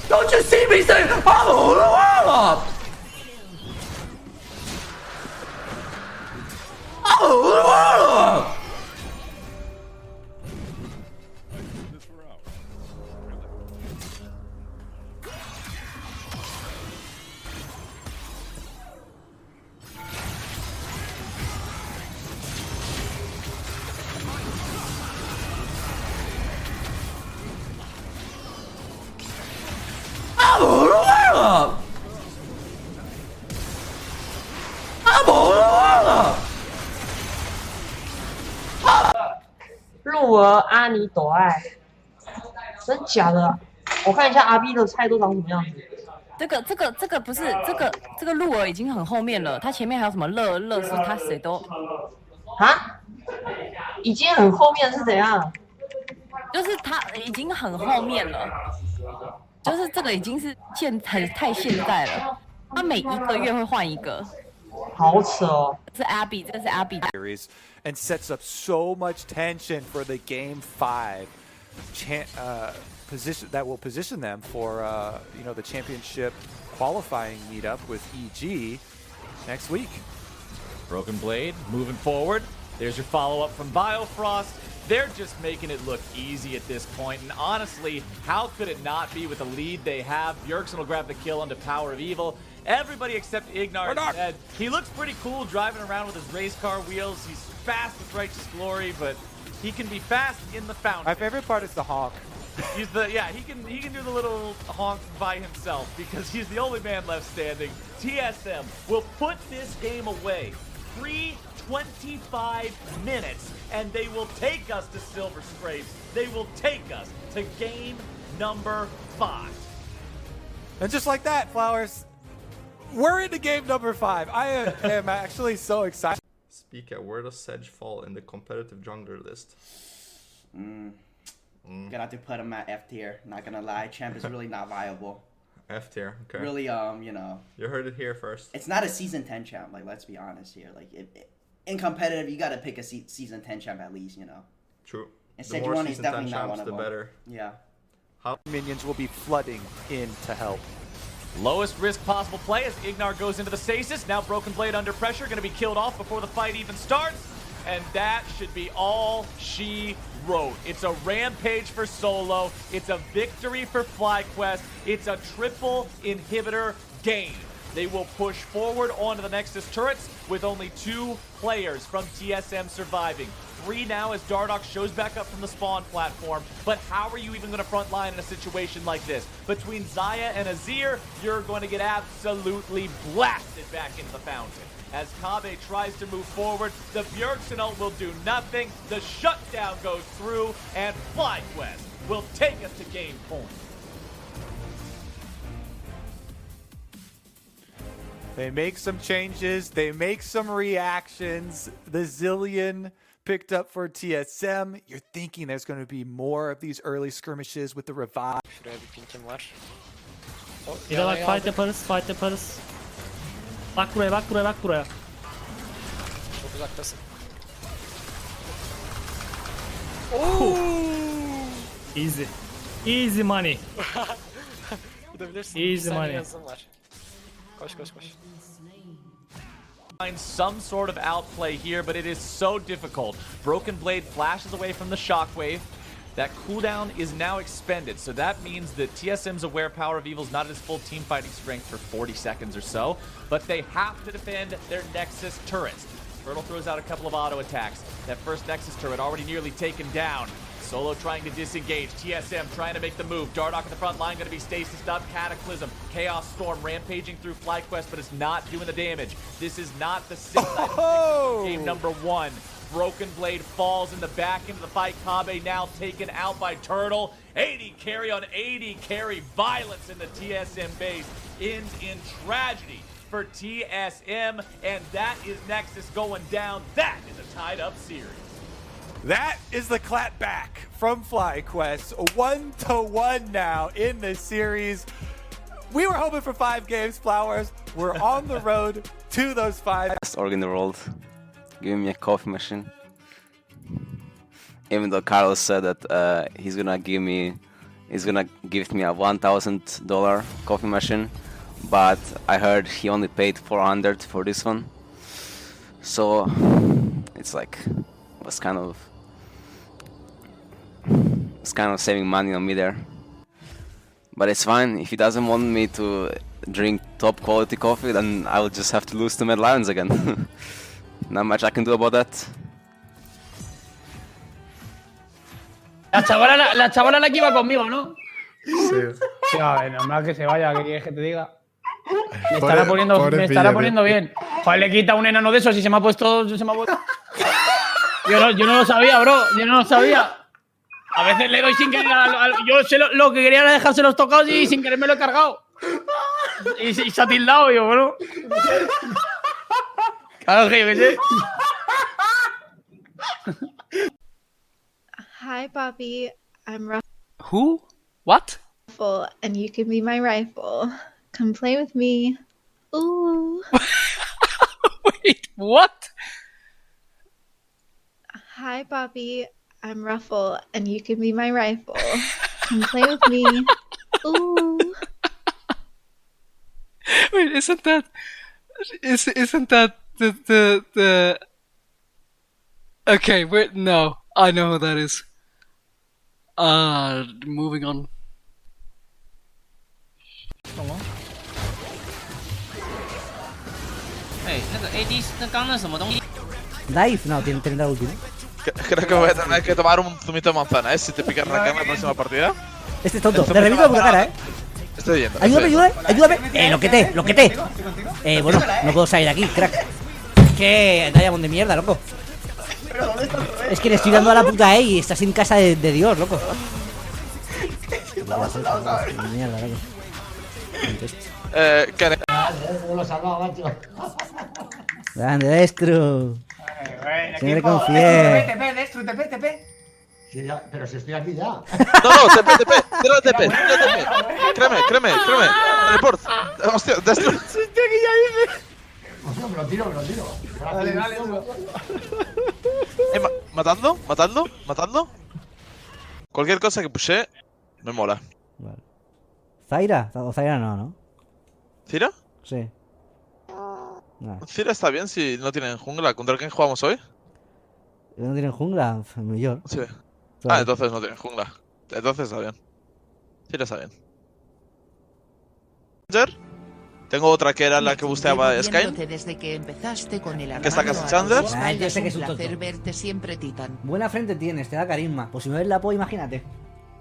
Don't you see me saying I'm all the world? I'm all the world. I'm all the world. I'm all the world. 鹿儿阿尼朵爱，真假的？我看一下阿 B 的菜都长什么样子。这个不是这个鹿儿已经很后面了，他前面还有什么乐是他谁都啊？已经很后面是怎样？就是他已经很后面了，就是这个已经是太现在了，他每一个月会换一个。好扯哦。这是 Abby， 这个是 Abby。 And sets up so much tension for the Game 5 position that will position them for you know, the championship qualifying meetup with EG next week. Broken Blade moving forward. There's your follow-up from Biofrost. They're just making it look easy at this point, and honestly, how could it not be with the lead they have? Bjergsen will grab the kill onto Power of Evil. Everybody except Ignar is dead. He looks pretty cool driving around with his race car wheels. He's fast with Righteous Glory, but he can be fast in the fountain. My favorite part is the honk. He's the he can do the little honk by himself because he's the only man left standing. TSM will put this game away. 3:25 minutes, and they will take us to Silver Scrapes. They will take us to game number 5. And just like that, Flowers, we're into game number 5. I am actually so excited. Speak where does Sedge fall in the competitive jungler list? Gonna have to put him at F tier. Not gonna lie, champ is really not viable. F tier, okay. Really, you know. You heard it here first. It's not a season 10 champ. Like, let's be honest here. Like, in competitive, you gotta pick a season 10 champ at least, you know. True. And The more Sejuani is season 10 definitely not champs, one of the them. better. Yeah. Minions will be flooding in to help. Lowest risk possible play as Ignar goes into the stasis. Now Broken Blade under pressure, going to be killed off before the fight even starts. And that should be all she wrote. It's a rampage for Solo. It's a victory for FlyQuest. It's a triple inhibitor game. They will push forward onto the Nexus turrets with only 2 players from TSM surviving. 3 now as Dardoch shows back up from the spawn platform. But how are you even going to front line in a situation like this? Between Xayah and Azir, you're going to get absolutely blasted back into the fountain. As Kobbe tries to move forward, the Bjergsen ult will do nothing. The shutdown goes through, and FlyQuest will take us to game point. They make some changes. They make some reactions. The Zillion picked up for TSM. You're thinking there's going to be more of these early skirmishes with the revive. Şuraya bir pinkim var. Bir de bak fight yaparız. Bak buraya. Çok uzaktasın. Easy money. Gidebilirsin. Easy Bir money. yazım var. Koş. Find some sort of outplay here, but it is so difficult. Broken Blade flashes away from the shockwave. That cooldown is now expended, so that means that TSM's aware Power of Evil is not at its full team fighting strength for 40 seconds or so, but they have to defend their Nexus turrets. Turtle throws out a couple of auto attacks. That first Nexus turret already nearly taken down. Solo trying to disengage. TSM trying to make the move. Dardoch in the front line going to be stasis up. Cataclysm. Chaos Storm rampaging through FlyQuest, but it's not doing the damage. This is not the 6 game number 1. Broken Blade falls in the back into the fight. Kobbe now taken out by Turtle. 80 carry on 80 carry. Violence in the TSM base ends in tragedy for TSM, and that is Nexus going down. That is a tied up series. That is the clap back from FlyQuest. 1-1 now in this series. We were hoping for 5 games, Flowers. We're on the road to those 5. Best org in the world. Give me a coffee machine. Even though Carlos said that he's gonna give me a $1,000 coffee machine, but I heard he only paid $400 for this one. So it's like was kind of saving money on me there. But it's fine. If he doesn't want me to drink top quality coffee, then I will just have to lose to Mad Lions again. Not much I can do about that. La chavala la que iba conmigo, ¿no? Sí. Sí, a ver, normal que se vaya, ¿qué quieres que te diga? Me Pobre- pobre estará pilla, poniendo bien. Joder, le quita un enano de esos y se me ha puesto. Yo no lo sabía, bro. Yo no lo sabía. A veces le doy sin querer yo sé lo que quería era dejarse los tocados y sin querer me lo he cargado. Y se ha tildado, yo, bro. Claro que yo qué sé. Hi, Bobby. I'm Who? What? Ruffle, and you can be my rifle. Come play with me. Ooh. Wait, what? Hi, Bobby. I'm Ruffle, and you can be my rifle. Come play with me. Ooh. Wait, isn't that the Okay, wait, no. I know who that is. Moving on. Dive, no, tendrá último. Creo que voy a tener que tomar un zumito de manzana, si te pica la próxima partida. Este es tonto. Te revivo por la cara, Estoy yendo. Ayúdame. Lo que te. Bueno, no puedo salir de aquí, crack. ¿Qué? Diamond de mierda, loco. Es que le estoy dando a la puta y estás en casa de Dios, loco. Mierda, loco. Lo salvado, macho. Grande, Destru. Siempre confíe. TP. Sí, ya, pero si estoy aquí ya. No, TP. Tira TP. Créeme. Report. Hostia, destruye. Me lo tiro. Dale. Matadlo. Cualquier cosa que pushe, me mola. Vale. Zaira. O Zaira no. ¿Cira? Sí. Nah. Cira está bien si no tienen jungla. ¿Contra quién jugamos hoy? ¿No tienen jungla? Mejor. Sí. Claro. Entonces no tienen jungla. Entonces está bien. Cira está bien. Tengo otra que era la que busteaba Sky. Desde que empezaste con el Que está casi Challenger. Yo sé que es un tonto. verte siempre, Titan. Buena frente tienes, te da carisma. Pues si me ves la po, imagínate.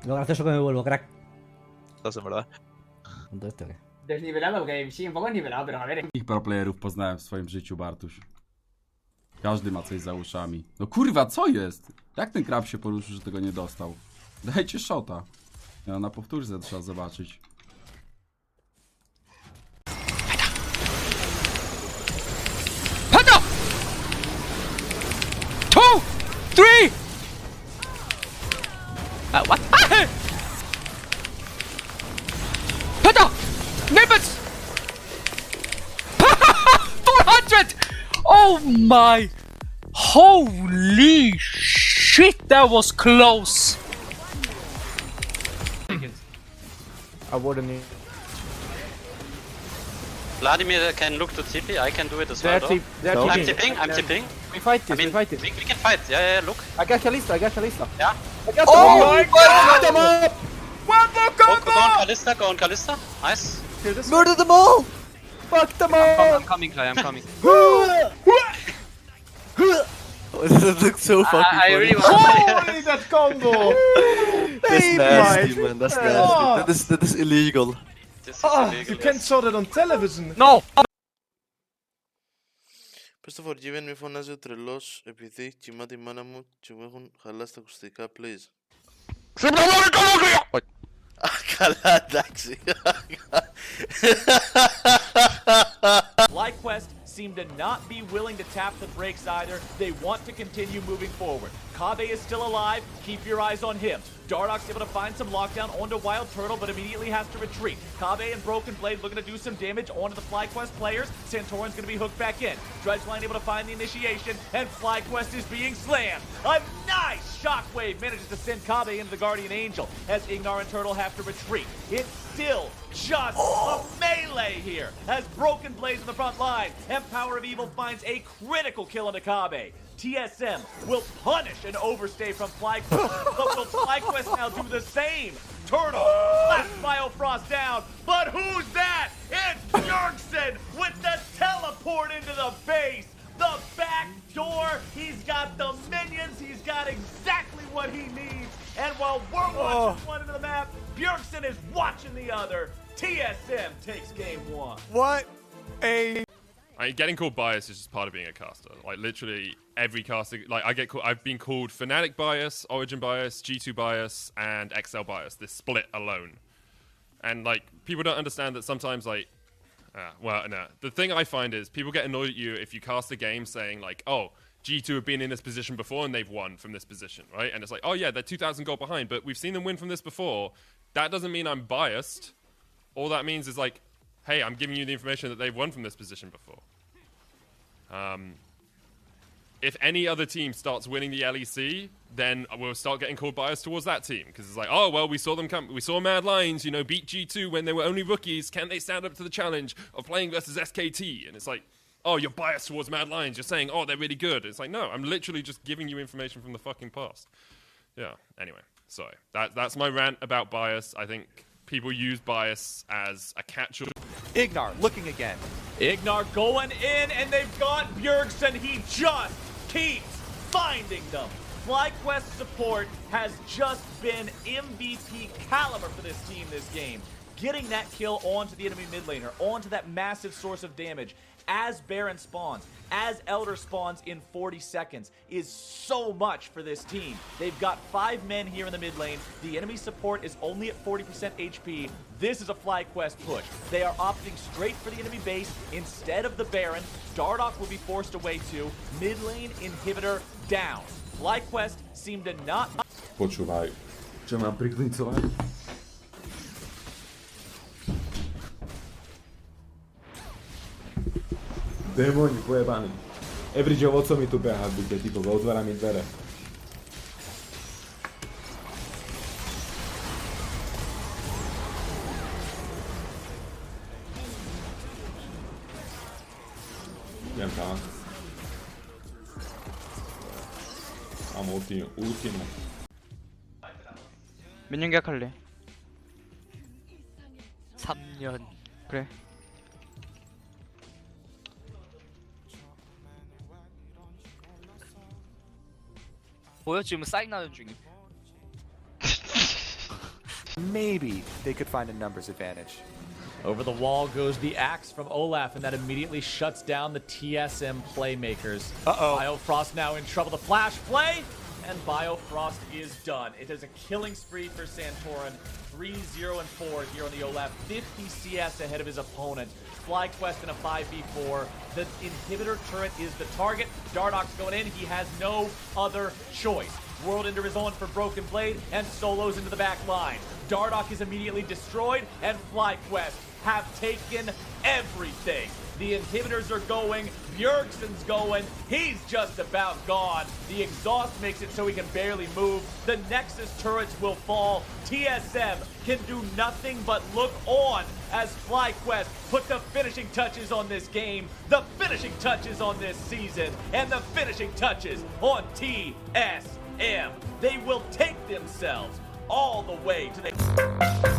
Lo gracioso que me vuelvo, crack. Estás en verdad. ¿Con todo esto qué? Desnivelado, porque sí, un poco nivelado, pero a ver. Ich pro playerów poznałem w swoim życiu, Bartuś. Każdy ma coś za uszami. No kurwa, co jest? Jak ten krab się poruszył, że tego nie dostał? Dajcie shota. Ja na powtórce trzeba zobaczyć. Panda! 2, 3! What? Panda! Nimbus! 400! Oh my! Holy shit, that was close! I wouldn't need. Vladimir can look to TP, I can do it as They're well. TPing. I'm tipping. We fight this. We can fight, yeah, look. I got Kalista. Yeah. Oh my god! Them up! One more Go combo! on Kalista. Nice. Murder them all! Fuck them all! I'm coming, Clay, I'm coming. This looks so fucking I really funny. want Holy, that combo! That's nasty, man. That's nasty. That is illegal. You can't show that on television. No! Πες το Forgiven μη φωνάζει ο τρελός επειδή κοιμάται η μάνα μου και μου έχουν χαλάσει τα ακουστικά, please. Καλά, εντάξει. FlyQuest seem to not be willing to tap the brakes either. They want to continue moving forward. Kaveh is still alive. Keep your eyes on him. Dardoch's able to find some lockdown onto Wild Turtle, but immediately has to retreat. Kaveh and Broken Blade looking to do some damage onto the FlyQuest players. Santorin's going to be hooked back in. Dredgeline able to find the initiation, and FlyQuest is being slammed. A nice shockwave manages to send Kaveh into the Guardian Angel, as Ignar and Turtle have to retreat. It's still just a melee here, as Broken Blade's in the front line, and Power of Evil finds a critical kill into Kaveh. TSM will punish an overstay from FlyQuest, but will FlyQuest now do the same? Turtle slaps Biofrost down, but who's that? It's Bjergsen with the teleport into the base. The back door, he's got the minions, he's got exactly what he needs. And while we're watching one into the map, Bjergsen is watching the other. TSM takes game one. What a... Getting called bias is just part of being a caster. Like, literally, every caster... Like, I've been called Fnatic bias, Origin bias, G2 bias, and XL bias. This split alone. And, like, people don't understand that sometimes, like... well, no. The thing I find is people get annoyed at you if you cast a game saying, like, oh, G2 have been in this position before and they've won from this position, right? And it's like, oh, yeah, they're 2,000 gold behind, but we've seen them win from this before. That doesn't mean I'm biased. All that means is, like, hey, I'm giving you the information that they've won from this position before. If any other team starts winning the LEC, then we'll start getting called bias towards that team. Because it's like, oh, well, we saw them come. We saw Mad Lions, you know, beat G2 when they were only rookies. Can they stand up to the challenge of playing versus SKT? And it's like, oh, you're biased towards Mad Lions. You're saying, oh, they're really good. It's like, no, I'm literally just giving you information from the fucking past. Yeah, anyway, sorry. That's my rant about bias. I think people use bias as a catch-all. Ignar looking again. Ignar going in, and they've got Bjergsen. He just keeps finding them. FlyQuest support has just been MVP caliber for this team this game. Getting that kill onto the enemy mid laner, onto that massive source of damage, as Baron spawns, as Elder spawns in 40 seconds, is so much for this team. They've got 5 men here in the mid lane. The enemy support is only at 40% HP. This is a FlyQuest push. They are opting straight for the enemy base instead of the Baron. Dardoch will be forced away too. Mid lane inhibitor down. FlyQuest seem to not... Počúvaj, čo mám priklincovať? Démoni pojebaný. Average ovoco mi tu beha, buďte typo, otvára mi dvere. Idem tam. Mám ultinu. 몇 년 계약할래? 3년. 그래. 보여? 지금 사인 나는 중임. Maybe they could find a numbers advantage. Over the wall goes the axe from Olaf, and that immediately shuts down the TSM playmakers. Biofrost now in trouble. The flash play, and Biofrost is done. It is a killing spree for Santorin. 3-0-4 here on the Olaf. 50 CS ahead of his opponent. FlyQuest in a 5v4. The inhibitor turret is the target. Dardoch's going in. He has no other choice. World Ender is on for Broken Blade, and Solo's into the back line. Dardoch is immediately destroyed, and FlyQuest have taken everything. The inhibitors are going, Bjergsen's going, he's just about gone. The exhaust makes it so he can barely move. The Nexus turrets will fall. TSM can do nothing but look on as FlyQuest put the finishing touches on this game, the finishing touches on this season, and the finishing touches on TSM. They will take themselves all the way to the...